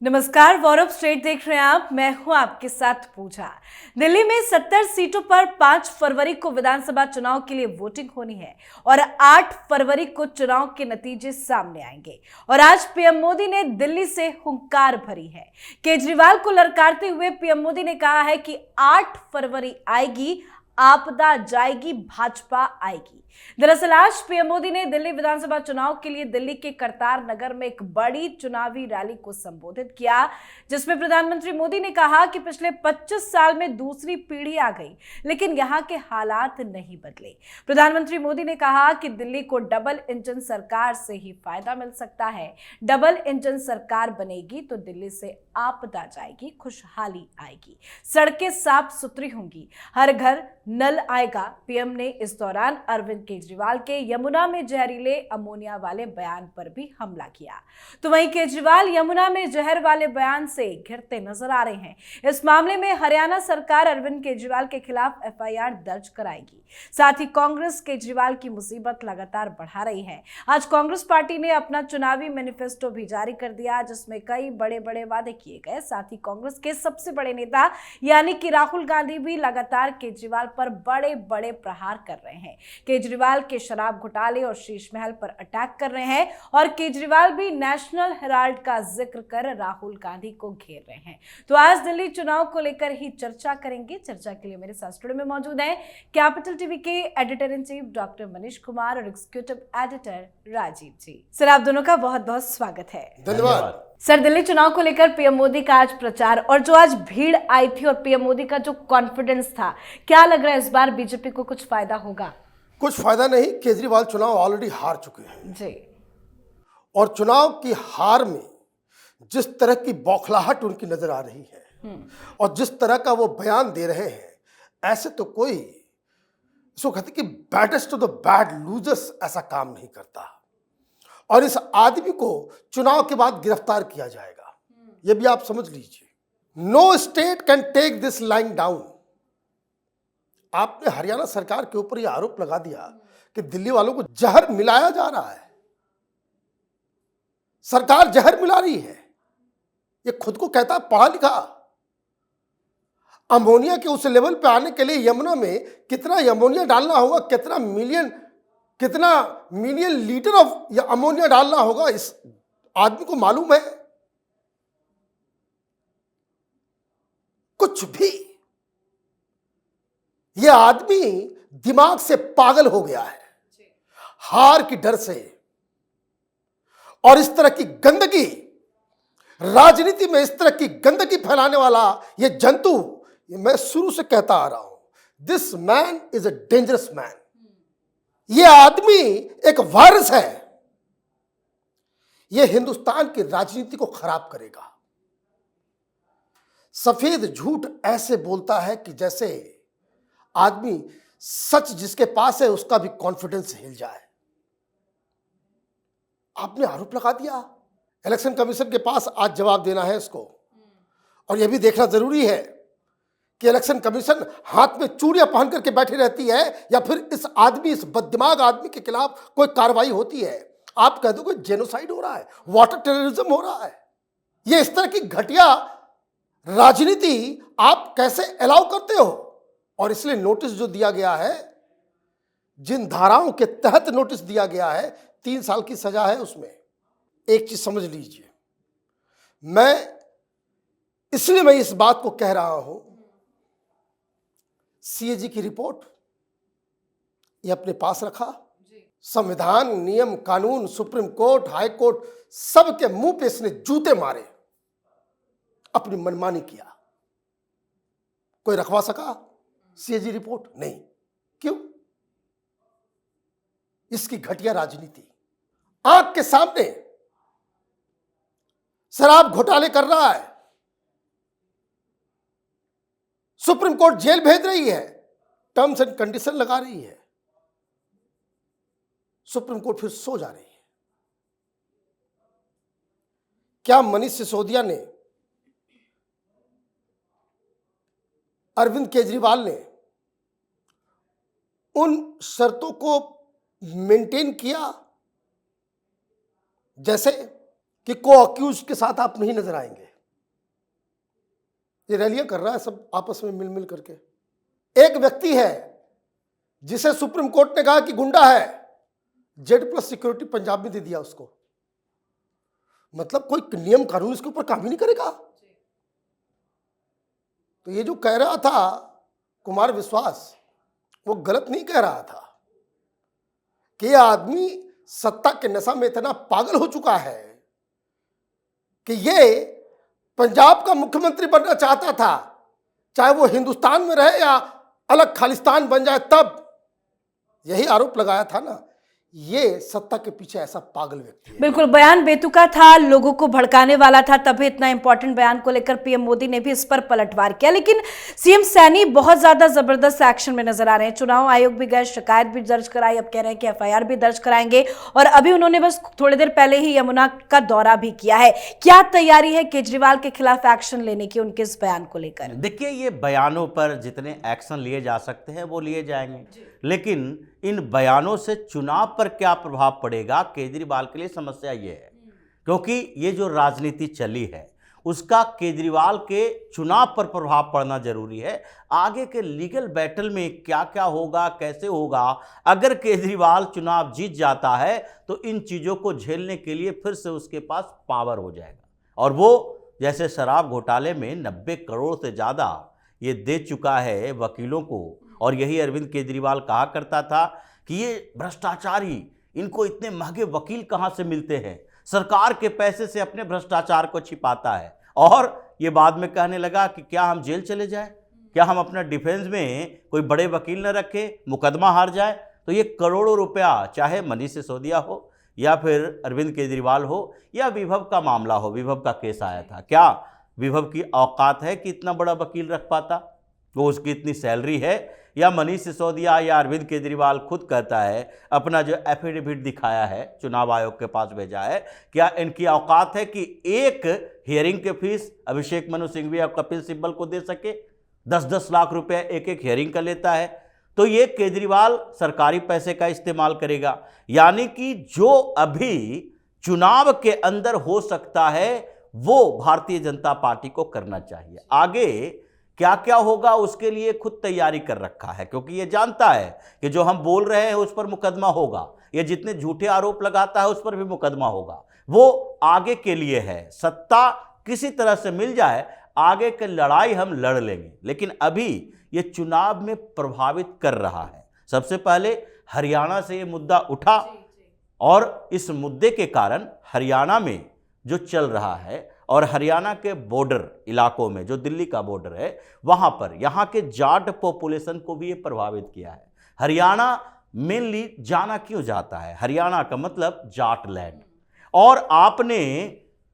नमस्कार, गौरव स्ट्रेट देख रहे हैं आप। मैं हूं आपके साथ पूजा। दिल्ली में 70 सीटों पर 5 फरवरी को विधानसभा चुनाव के लिए वोटिंग होनी है और 8 फरवरी को चुनाव के नतीजे सामने आएंगे। और आज पीएम मोदी ने दिल्ली से हुंकार भरी है। केजरीवाल को ललकारते हुए पीएम मोदी ने कहा है कि 8 फरवरी आएगी, आपदा जाएगी, भाजपा आएगी। दरअसल आज पीएम मोदी ने दिल्ली विधानसभा चुनाव के लिए दिल्ली के करतार नगर में एक बड़ी चुनावी रैली को संबोधित किया, जिसमें प्रधानमंत्री मोदी ने कहा कि पिछले 25 साल में दूसरी पीढ़ी आ गई, लेकिन यहां के हालात नहीं बदले। प्रधानमंत्री मोदी ने कहा कि दिल्ली को डबल इंजन सरकार से ही फायदा मिल सकता है। डबल इंजन सरकार बनेगी तो दिल्ली से आपदा जाएगी, खुशहाली आएगी, सड़कें साफ सुथरी होंगी, हर घर नल आएगा। पीएम ने इस दौरान अरविंद केजरीवाल के यमुना में जहरीले अमोनिया वाले बयान पर भी हमला किया। तो वहीं केजरीवाल यमुना में जहर वाले बयान से घिरते नजर आ रहे हैं। इस मामले में हरियाणा सरकार अरविंद केजरीवाल के खिलाफ एफआईआर दर्ज कराएगी। साथ ही कांग्रेस केजरीवाल की मुसीबत लगातार बढ़ा रही है। आज कांग्रेस पार्टी ने अपना चुनावी मैनिफेस्टो भी जारी कर दिया, जिसमें कई बड़े बड़े वादे किए गए। साथ ही कांग्रेस के सबसे बड़े नेता यानी कि राहुल गांधी भी लगातार केजरीवाल पर बड़े बड़े प्रहार कर रहे हैं। केजरीवाल के शराब घोटाले और शीश महल पर अटैक कर रहे हैं और केजरीवाल भी नेशनल हेराल्ड का जिक्र कर राहुल गांधी को घेर रहे हैं। तो आज दिल्ली चुनाव को लेकर ही चर्चा करेंगे। चर्चा के लिए मेरे साथ स्टूडियो में मौजूद हैं कैपिटल टीवी के editor in chief doctor Manish Kumar और एग्जीक्यूटिव एडिटर राजीव जी। सर, आप दोनों का बहुत बहुत स्वागत है। धन्यवाद। सर, दिल्ली चुनाव को लेकर पीएम मोदी का आज प्रचार और जो आज भीड़ आई थी और पीएम मोदी का जो कॉन्फिडेंस था, क्या लग रहा है इस बार बीजेपी को कुछ फायदा होगा? कुछ फायदा नहीं। केजरीवाल चुनाव ऑलरेडी हार चुके हैं जी। और चुनाव की हार में जिस तरह की बौखलाहट उनकी नजर आ रही है और जिस तरह का वो बयान दे रहे हैं, ऐसे तो कोई इसको कहते कि baddest of the bad losers ऐसा काम नहीं करता। और इस आदमी को चुनाव के बाद गिरफ्तार किया जाएगा, ये भी आप समझ लीजिए। No state can take this line down. आपने हरियाणा सरकार के ऊपर यह आरोप लगा दिया कि दिल्ली वालों को जहर मिलाया जा रहा है। सरकार जहर मिला रही है, ये खुद को कहता है पढ़ा लिखा। अमोनिया के उस लेवल पे आने के लिए यमुना में कितना अमोनिया डालना होगा, कितना मिलियन लीटर ऑफ अमोनिया डालना होगा, इस आदमी को मालूम है? कुछ भी। यह आदमी दिमाग से पागल हो गया है हार की डर से। और इस तरह की गंदगी, राजनीति में इस तरह की गंदगी फैलाने वाला यह जंतु, मैं शुरू से कहता आ रहा हूं, this man is a dangerous man. यह आदमी एक वायरस है। यह हिंदुस्तान की राजनीति को खराब करेगा। सफेद झूठ ऐसे बोलता है कि जैसे आदमी सच जिसके पास है उसका भी कॉन्फिडेंस हिल जाए। आपने आरोप लगा दिया, इलेक्शन कमीशन के पास आज जवाब देना है इसको। और यह भी देखना जरूरी है कि इलेक्शन कमीशन हाथ में चूड़ियां पहन करके बैठी रहती है या फिर इस आदमी, इस बददिमाग आदमी के खिलाफ कोई कार्रवाई होती है। आप कह दो कि जेनोसाइड हो रहा है, वाटर टेररिज्म हो रहा है। यह इस तरह की घटिया राजनीति आप कैसे अलाउ करते हो? और इसलिए नोटिस जो दिया गया है, जिन धाराओं के तहत नोटिस दिया गया है, 3 साल की सजा है उसमें। एक चीज समझ लीजिए, इसलिए मैं इस बात को कह रहा हूं, सीएजी की रिपोर्ट ये अपने पास रखा। संविधान, नियम, कानून, सुप्रीम कोर्ट, हाई कोर्ट, सबके मुंह पे इसने जूते मारे, अपनी मनमानी किया। कोई रखवा सका सीएजी रिपोर्ट? नहीं। क्यों? इसकी घटिया राजनीति आंख के सामने शराब घोटाले कर रहा है, सुप्रीम कोर्ट जेल भेज रही है, टर्म्स एंड कंडीशन लगा रही है, सुप्रीम कोर्ट फिर सो जा रही है। क्या मनीष सिसोदिया ने, अरविंद केजरीवाल ने उन शर्तों को मेंटेन किया जैसे कि को अक्यूज के साथ आप नहीं नजर आएंगे? ये रैलियां कर रहा है सब आपस में मिल मिल करके। एक व्यक्ति है जिसे सुप्रीम कोर्ट ने कहा कि गुंडा है, Z+ सिक्योरिटी पंजाब में दे दिया उसको। मतलब कोई नियम कानून इसके ऊपर काम ही नहीं करेगा। तो ये जो कह रहा था कुमार विश्वास, वो गलत नहीं कह रहा था कि ये आदमी सत्ता के नशा में इतना पागल हो चुका है कि ये पंजाब का मुख्यमंत्री बनना चाहता था, चाहे वो हिंदुस्तान में रहे या अलग खालिस्तान बन जाए। तब यही आरोप लगाया था ना, ये सत्ता के पीछे ऐसा पागल व्यक्ति है। बिल्कुल, बयान बेतुका था, लोगों को भड़काने वाला था, तभी इतना इंपॉर्टेंट बयान को लेकर पीएम मोदी ने भी इस पर पलटवार किया। लेकिन सीएम सैनी बहुत ज्यादा जबरदस्त एक्शन में नजर आ रहे हैं। चुनाव आयोग भी गए, शिकायत भी दर्ज कराई, अब कह रहे हैं कि FIR भी दर्ज कराएंगे। और अभी उन्होंने बस थोड़ी देर पहले ही यमुना का दौरा भी किया है। क्या तैयारी है केजरीवाल के खिलाफ एक्शन लेने की उनके इस बयान को लेकर? देखिए, ये बयानों पर जितने एक्शन लिए जा सकते हैं वो लिए जाएंगे, लेकिन इन बयानों से चुनाव पर क्या प्रभाव पड़ेगा केजरीवाल के लिए समस्या ये है, क्योंकि ये जो राजनीति चली है उसका केजरीवाल के चुनाव पर प्रभाव पड़ना जरूरी है। आगे के लीगल बैटल में क्या क्या होगा, कैसे होगा, अगर केजरीवाल चुनाव जीत जाता है तो इन चीज़ों को झेलने के लिए फिर से उसके पास पावर हो जाएगा। और वो जैसे शराब घोटाले में 90 करोड़ से ज़्यादा ये दे चुका है वकीलों को, और यही अरविंद केजरीवाल कहा करता था कि ये भ्रष्टाचारी, इनको इतने महंगे वकील कहाँ से मिलते हैं, सरकार के पैसे से अपने भ्रष्टाचार को छिपाता है। और ये बाद में कहने लगा कि क्या हम जेल चले जाएं, क्या हम अपना डिफेंस में कोई बड़े वकील न रखें, मुकदमा हार जाए। तो ये करोड़ों रुपया, चाहे मनीष सिसोदिया हो या फिर अरविंद केजरीवाल हो या विभव का मामला हो, विभव का केस आया था, क्या विभव की औकात है कि इतना बड़ा वकील रख पाता, वो उसकी इतनी सैलरी है? या मनीष सिसोदिया या अरविंद केजरीवाल खुद कहता है, अपना जो एफिडेविट दिखाया है, चुनाव आयोग के पास भेजा है, क्या इनकी औकात है कि एक हियरिंग के फीस अभिषेक मनु सिंघवी या कपिल सिब्बल को दे सके? 10-10 लाख रुपए एक हियरिंग का लेता है। तो ये केजरीवाल सरकारी पैसे का इस्तेमाल करेगा। यानी कि जो अभी चुनाव के अंदर हो सकता है वो भारतीय जनता पार्टी को करना चाहिए। आगे क्या क्या होगा उसके लिए खुद तैयारी कर रखा है, क्योंकि ये जानता है कि जो हम बोल रहे हैं उस पर मुकदमा होगा, ये जितने झूठे आरोप लगाता है उस पर भी मुकदमा होगा। वो आगे के लिए है, सत्ता किसी तरह से मिल जाए, आगे की लड़ाई हम लड़ लेंगे। लेकिन अभी ये चुनाव में प्रभावित कर रहा है। सबसे पहले हरियाणा से ये मुद्दा उठा और इस मुद्दे के कारण हरियाणा में जो चल रहा है और हरियाणा के बॉर्डर इलाकों में, जो दिल्ली का बॉर्डर है, वहां पर यहाँ के जाट पॉपुलेशन को भी ये प्रभावित किया है। हरियाणा मेनली जाना क्यों जाता है? हरियाणा का मतलब जाट लैंड। और आपने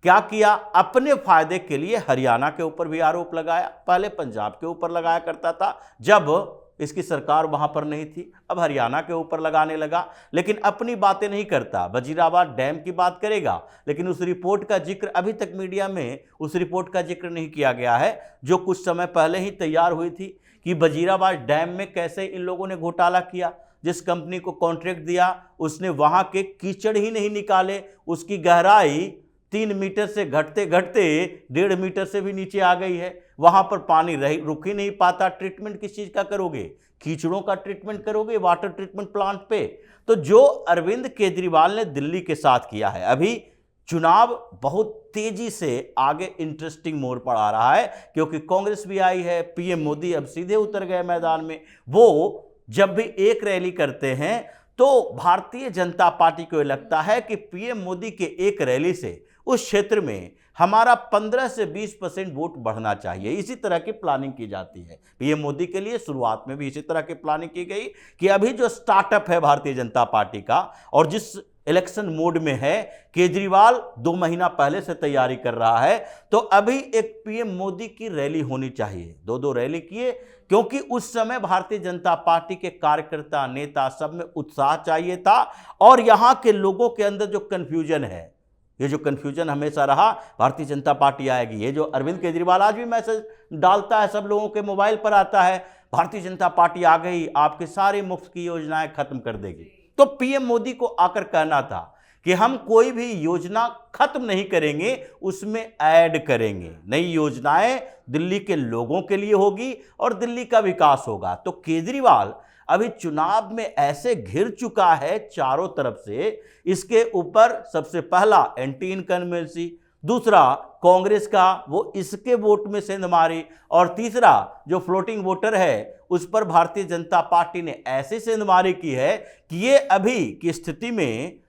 क्या किया? अपने फायदे के लिए हरियाणा के ऊपर भी आरोप लगाया। पहले पंजाब के ऊपर लगाया करता था जब इसकी सरकार वहां पर नहीं थी, अब हरियाणा के ऊपर लगाने लगा। लेकिन अपनी बातें नहीं करता, वजीराबाद डैम की बात करेगा, लेकिन उस रिपोर्ट का जिक्र अभी तक मीडिया में उस रिपोर्ट का जिक्र नहीं किया गया है, जो कुछ समय पहले ही तैयार हुई थी कि वजीराबाद डैम में कैसे इन लोगों ने घोटाला किया। जिस कंपनी को कॉन्ट्रैक्ट दिया उसने वहां के कीचड़ ही नहीं निकाले, उसकी गहराई 3 मीटर से घटते घटते 1.5 मीटर से भी नीचे आ गई है। वहां पर पानी रुक ही नहीं पाता। ट्रीटमेंट किस चीज का करोगे? कीचड़ों का ट्रीटमेंट करोगे वाटर ट्रीटमेंट प्लांट पे। तो जो अरविंद केजरीवाल ने दिल्ली के साथ किया है, अभी चुनाव बहुत तेजी से आगे इंटरेस्टिंग मोड़ पर आ रहा है, क्योंकि कांग्रेस भी आई है, पीएम मोदी अब सीधे उतर गए मैदान में। वो जब भी एक रैली करते हैं तो भारतीय जनता पार्टी को लगता है कि पीएम मोदी के एक रैली से उस क्षेत्र में हमारा 15 से 20% वोट बढ़ना चाहिए। इसी तरह की प्लानिंग की जाती है पीएम मोदी के लिए। शुरुआत में भी इसी तरह की प्लानिंग की गई कि अभी जो स्टार्टअप है भारतीय जनता पार्टी का और जिस इलेक्शन मोड में है, केजरीवाल 2 महीना पहले से तैयारी कर रहा है, तो अभी एक पीएम मोदी की रैली होनी चाहिए। 2-2 रैली किए, क्योंकि उस समय भारतीय जनता पार्टी के कार्यकर्ता, नेता सब में उत्साह चाहिए था। और यहां के लोगों के अंदर जो कंफ्यूजन है, ये जो कंफ्यूजन हमेशा रहा, भारतीय जनता पार्टी आएगी। ये जो अरविंद केजरीवाल आज भी मैसेज डालता है, सब लोगों के मोबाइल पर आता है, भारतीय जनता पार्टी आ गई, आपके सारे मुफ्त की योजनाएं खत्म कर देगी। तो पीएम मोदी को आकर कहना था कि हम कोई भी योजना खत्म नहीं करेंगे, उसमें ऐड करेंगे। नई योजनाएं दिल्ली के लोगों के लिए होगी और दिल्ली का विकास होगा। तो केजरीवाल अभी चुनाव में ऐसे घिर चुका है चारों तरफ से, इसके ऊपर सबसे पहला एंटी इनकम्बेंसी, दूसरा कांग्रेस का वो इसके वोट में सेंध मारी, और तीसरा जो फ्लोटिंग वोटर है उस पर भारतीय जनता पार्टी ने ऐसी सेंधमारी की है कि ये अभी की स्थिति में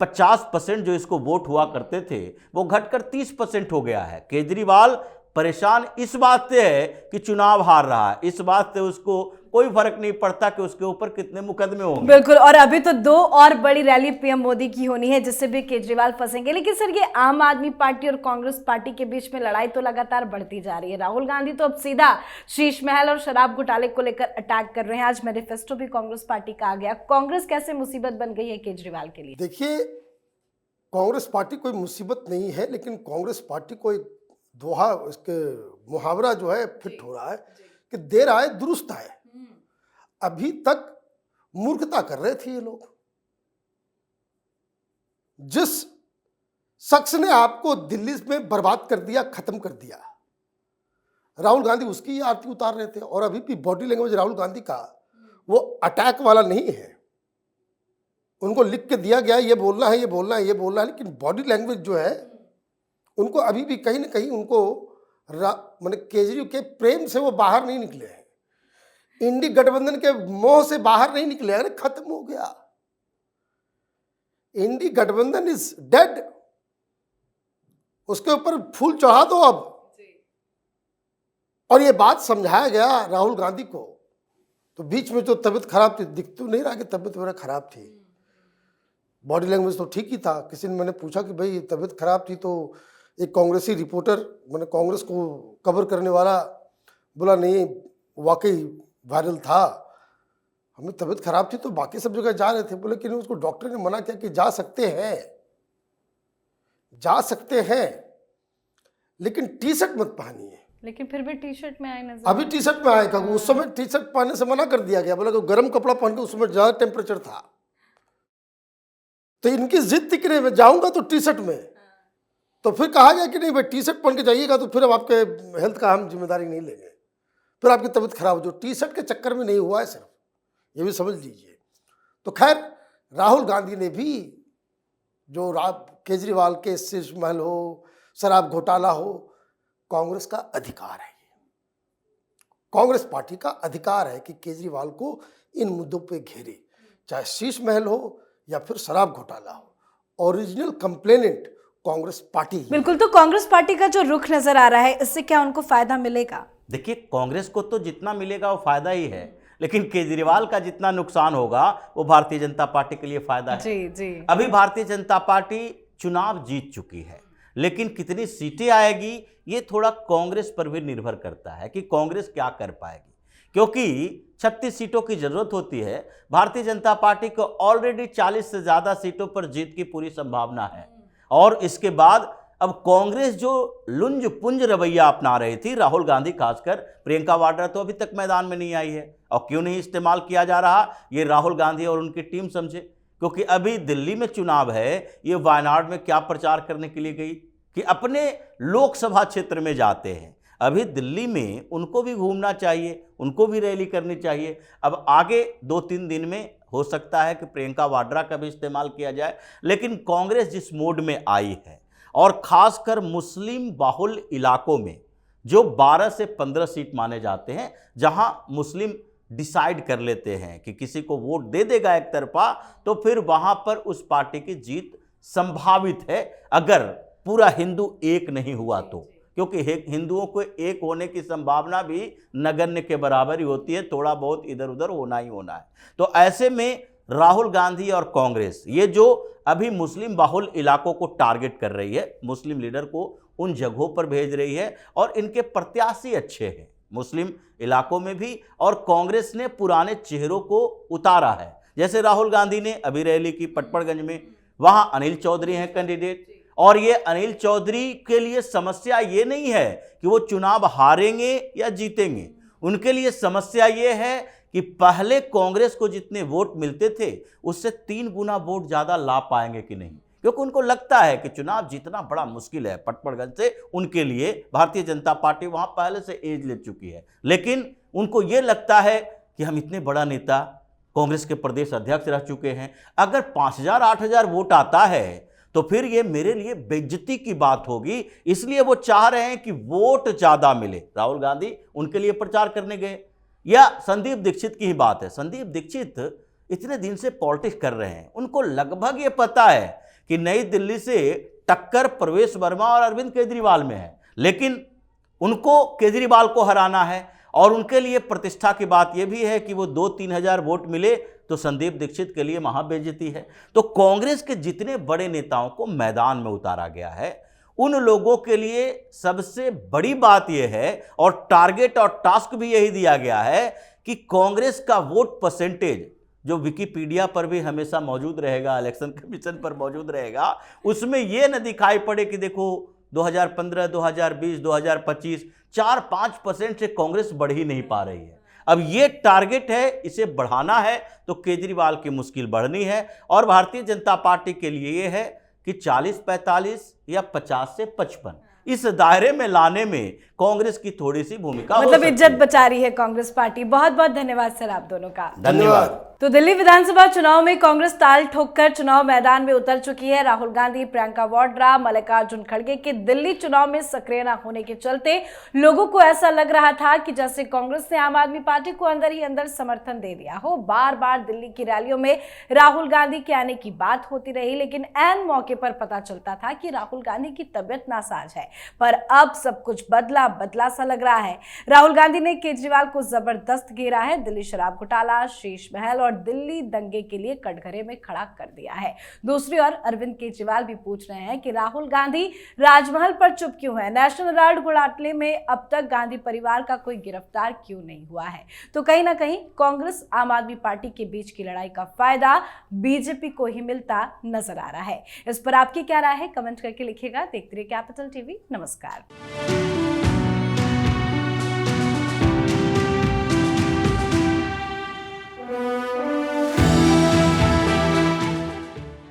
50% जो इसको वोट हुआ करते थे वो घटकर 30% हो गया है। केजरीवाल परेशान इस बात से है कि चुनाव हार रहा है, इस बात से उसको कोई फर्क नहीं पड़ता कि उसके ऊपर कितने मुकदमे होंगे। बिल्कुल, और अभी तो 2 और बड़ी रैली पीएम मोदी की होनी है जिससे भी केजरीवाल फंसेंगे। लेकिन सर, ये आम आदमी पार्टी और कांग्रेस पार्टी के बीच में लड़ाई तो लगातार बढ़ती जा रही है। राहुल गांधी तो अब सीधा शीश महल और शराब घोटाले को लेकर अटैक कर रहे हैं। आज मैनिफेस्टो भी कांग्रेस पार्टी का आ गया। कांग्रेस कैसे मुसीबत बन गई है केजरीवाल के लिए? देखिए, कांग्रेस पार्टी कोई मुसीबत नहीं है, लेकिन कांग्रेस पार्टी को एक दोहा, इसके मुहावरा जो है फिट हो रहा है कि देर आए दुरुस्त आए। अभी तक मूर्खता कर रहे थे ये लोग। जिस शख्स ने आपको दिल्ली में बर्बाद कर दिया, खत्म कर दिया, राहुल गांधी उसकी ही आरती उतार रहे थे। और अभी भी बॉडी लैंग्वेज राहुल गांधी का वो अटैक वाला नहीं है। उनको लिख के दिया गया ये बोलना है, ये बोलना है, ये बोलना है, लेकिन बॉडी लैंग्वेज जो है उनको अभी भी कहीं ना कहीं उनको माने केजरीवाल के प्रेम से वो बाहर नहीं निकले हैं, इंडी गठबंधन के मोह से बाहर नहीं निकले हैं। खत्म हो गया, इंडी गठबंधन इज डेड, उसके ऊपर फूल चढ़ा दो अब। और ये बात समझाया गया राहुल गांधी को, तो बीच में जो तबीयत खराब थी, दिख तो नहीं रहा कि तबीयत वगैरह खराब थी, बॉडी लैंग्वेज तो ठीक ही था। किसी ने मैंने पूछा कि भाई तबीयत खराब थी, तो एक कांग्रेसी रिपोर्टर, मैंने कांग्रेस को कवर करने वाला, बोला नहीं वाकई वायरल था, हमें तबीयत खराब थी तो बाकी सब जगह जा रहे थे। बोले कि नहीं, उसको डॉक्टर ने मना किया कि जा सकते हैं, जा सकते हैं, लेकिन टी शर्ट मत पहनिए। लेकिन फिर भी टी शर्ट में आए नजर। अभी टी शर्ट में आएगा, उस समय टी शर्ट पहनने से मना कर दिया गया। बोला कि गर्म कपड़ा पहन के, उस समय ज्यादा टेम्परेचर था, तो इनकी जिद थी कि नहीं मैं जाऊंगा तो टी शर्ट में। तो फिर कहा गया कि नहीं भाई टी शर्ट पहन के जाइएगा, तो फिर अब आपके हेल्थ का हम जिम्मेदारी नहीं लेंगे, फिर आपकी तबीयत खराब हो। जो टी शर्ट के चक्कर में नहीं हुआ है सिर्फ, ये भी समझ लीजिए। तो खैर, राहुल गांधी ने भी जो केजरीवाल के शीश महल हो, शराब घोटाला हो, कांग्रेस का अधिकार है, कांग्रेस पार्टी का अधिकार है कि केजरीवाल को इन मुद्दों पे घेरे, चाहे शीश महल हो या फिर शराब घोटाला हो। Original complainant Congress party. बिल्कुल, तो कांग्रेस पार्टी का जो रुख नजर आ रहा है, इससे क्या उनको फायदा मिलेगा? देखिए, कांग्रेस को तो जितना मिलेगा वो फायदा ही है, लेकिन केजरीवाल का जितना नुकसान होगा वो भारतीय जनता पार्टी के लिए फायदा है। जी जी। अभी भारतीय जनता पार्टी चुनाव जीत चुकी है, लेकिन कितनी सीटें आएगी ये थोड़ा कांग्रेस पर भी निर्भर करता है कि कांग्रेस क्या कर पाएगी, क्योंकि 36 सीटों की जरूरत होती है। भारतीय जनता पार्टी को ऑलरेडी 40 से ज्यादा सीटों पर जीत की पूरी संभावना है, और इसके बाद अब कांग्रेस जो लुंज पुंज रवैया अपना रही थी, राहुल गांधी खासकर, प्रियंका वाड्रा तो अभी तक मैदान में नहीं आई है, और क्यों नहीं इस्तेमाल किया जा रहा ये राहुल गांधी और उनकी टीम समझे। क्योंकि अभी दिल्ली में चुनाव है, ये वायनाड में क्या प्रचार करने के लिए गई कि अपने लोकसभा क्षेत्र में जाते हैं। अभी दिल्ली में उनको भी घूमना चाहिए, उनको भी रैली करनी चाहिए। अब आगे 2-3 दिन में हो सकता है कि प्रियंका वाड्रा का भी इस्तेमाल किया जाए, लेकिन कांग्रेस जिस मोड में आई है, और खासकर मुस्लिम बाहुल इलाकों में जो 12 से 15 सीट माने जाते हैं, जहां मुस्लिम डिसाइड कर लेते हैं कि किसी को वोट दे देगा एक तरफा, तो फिर वहां पर उस पार्टी की जीत संभावित है, अगर पूरा हिंदू एक नहीं हुआ तो। क्योंकि हिंदुओं को एक होने की संभावना भी नगण्य के बराबर ही होती है, थोड़ा बहुत इधर उधर होना ही होना है। तो ऐसे में राहुल गांधी और कांग्रेस ये जो अभी मुस्लिम बाहुल इलाकों को टारगेट कर रही है, मुस्लिम लीडर को उन जगहों पर भेज रही है, और इनके प्रत्याशी अच्छे हैं मुस्लिम इलाकों में भी, और कांग्रेस ने पुराने चेहरों को उतारा है। जैसे राहुल गांधी ने अभी रैली की पटपड़गंज में, वहां अनिल चौधरी हैं कैंडिडेट, और ये अनिल चौधरी के लिए समस्या ये नहीं है कि वो चुनाव हारेंगे या जीतेंगे, उनके लिए समस्या ये है कि पहले कांग्रेस को जितने वोट मिलते थे उससे 3 गुना वोट ज़्यादा ला पाएंगे कि नहीं, क्योंकि उनको लगता है कि चुनाव जीतना बड़ा मुश्किल है। पटपड़गंज से उनके लिए भारतीय जनता पार्टी वहाँ पहले से एज ले चुकी है, लेकिन उनको ये लगता है कि हम इतने बड़ा नेता कांग्रेस के प्रदेश अध्यक्ष रह चुके हैं, अगर 5,000 8,000 वोट आता है तो फिर ये मेरे लिए बेइज्जती की बात होगी, इसलिए वो चाह रहे हैं कि वोट ज़्यादा मिले। राहुल गांधी उनके लिए प्रचार करने गए। या संदीप दीक्षित की ही बात है, संदीप दीक्षित इतने दिन से पॉलिटिक्स कर रहे हैं, उनको लगभग ये पता है कि नई दिल्ली से टक्कर प्रवेश वर्मा और अरविंद केजरीवाल में है, लेकिन उनको केजरीवाल को हराना है और उनके लिए प्रतिष्ठा की बात यह भी है कि वो 2-3 हज़ार वोट मिले तो संदीप दीक्षित के लिए महाबेइज्जती है। तो कांग्रेस के जितने बड़े नेताओं को मैदान में उतारा गया है, उन लोगों के लिए सबसे बड़ी बात यह है और टारगेट और टास्क भी यही दिया गया है कि कांग्रेस का वोट परसेंटेज जो विकिपीडिया पर भी हमेशा मौजूद रहेगा, इलेक्शन कमीशन पर मौजूद रहेगा, उसमें यह न दिखाई पड़े कि देखो 2015, 2020, 2025 4-5% से कांग्रेस बढ़ ही नहीं पा रही है। अब ये टारगेट है, इसे बढ़ाना है तो केजरीवाल की मुश्किल बढ़नी है और भारतीय जनता पार्टी के लिए ये है कि 40-45 या 50 से 55 इस दायरे में लाने में कांग्रेस की थोड़ी सी भूमिका हो सकती है। इज्जत बचा रही है कांग्रेस पार्टी। बहुत बहुत धन्यवाद सर आप दोनों का। धन्यवाद। तो दिल्ली विधानसभा चुनाव में कांग्रेस ताल ठोककर चुनाव मैदान में उतर चुकी है। राहुल गांधी, प्रियंका वाड्रा, मल्लिकार्जुन खड़गे के दिल्ली चुनाव में सक्रिय न होने के चलते लोगों को ऐसा लग रहा था कि जैसे कांग्रेस ने आम आदमी पार्टी को अंदर ही अंदर समर्थन दे दिया हो। बार बार दिल्ली की रैलियों में राहुल गांधी के आने की बात होती रही, लेकिन ऐन मौके पर पता चलता था कि राहुल गांधी की तबियत नासाज है। पर अब सब कुछ बदला सा लग रहा है। राहुल गांधी ने केजरीवाल को जबरदस्त घेरा है। दिल्ली शराब घोटाला, शीश महल और दिल्ली दंगे के लिए कटघरे में खड़ा कर दिया है। दूसरी ओर अरविंद केजरीवाल भी पूछ रहे हैं कि राहुल गांधी राजमहल पर चुप क्यों है। नेशनल हेराल्ड घोटाले में अब तक गांधी परिवार का कोई गिरफ्तार क्यों नहीं हुआ है। तो कहीं ना कहीं कांग्रेस आम आदमी पार्टी के बीच की लड़ाई का फायदा बीजेपी को ही मिलता नजर आ रहा है। इस पर आपकी क्या राय है, कमेंट करके लिखिएगा। देखते रहिए कैपिटल टीवी। नमस्कार।